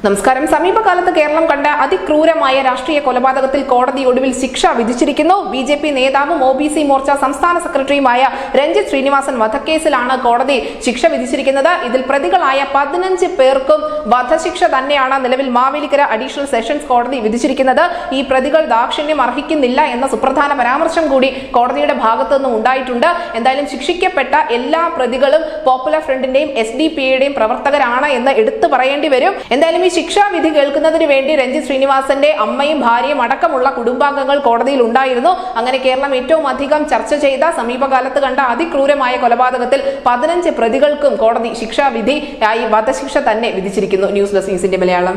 നമസ്കാരം. സമീപകാലത്ത് കേരളം കണ്ട അതിക്രൂരമായ രാഷ്ട്രീയ കൊലപാതകത്തിൽ കോടതി ഒടുവിൽ ശിക്ഷ വിധിച്ചിരിക്കുന്നു. BJP നേതാവും OBC മോർച്ച സംസ്ഥാന സെക്രട്ടറിയുമായ രഞ്ജിത്ത് ശ്രീനിവാസൻ വധക്കേസിലാണ് കോടതി ശിക്ഷ വിധിച്ചിരിക്കുന്നത്. ഇതിൽ പ്രതികളായ 15 പേർക്കും വധശിക്ഷ തന്നെയാണ് നിലവിൽ മാവേലിക്കര അഡീഷണൽ സെഷൻസ് കോടതി വിധിച്ചിരിക്കുന്നത്. ഈ പ്രതികൾ ദാക്ഷിണ്യം അർഹിക്കുന്നില്ല എന്ന സുപ്രധാന പരാമർശം കൂടി കോടതിയുടെ ഭാഗത്തു നിന്നും ഉണ്ടായിട്ടുണ്ട്. എന്തായാലും ശിക്ഷിക്കപ്പെട്ട എല്ലാ പ്രതികളും പോപ്പുലർ ഫ്രണ്ടിന്റെയും SDPയുടെയും പ്രവർത്തകരാണ് എന്ന് എടുത്തു പറയേണ്ടി വരും. എന്തായാലും ഈ ശിക്ഷാവിധി കേൾക്കുന്നതിന് വേണ്ടി രഞ്ജിത്ത് ശ്രീനിവാസന്റെ അമ്മയും ഭാര്യയും അടക്കമുള്ള കുടുംബാംഗങ്ങൾ കോടതിയിൽ ഉണ്ടായിരുന്നു. അങ്ങനെ കേരളം ഏറ്റവും അധികം ചർച്ച ചെയ്ത സമീപകാലത്ത് കണ്ട അതിക്രൂരമായ കൊലപാതകത്തിൽ 15 പ്രതികൾക്കും കോടതി ശിക്ഷാവിധി ആയി വധശിക്ഷ തന്നെ വിധിച്ചിരിക്കുന്നു. ന്യൂസ് ഡെസ്ക് ന്യൂസിന്റെ മലയാളം.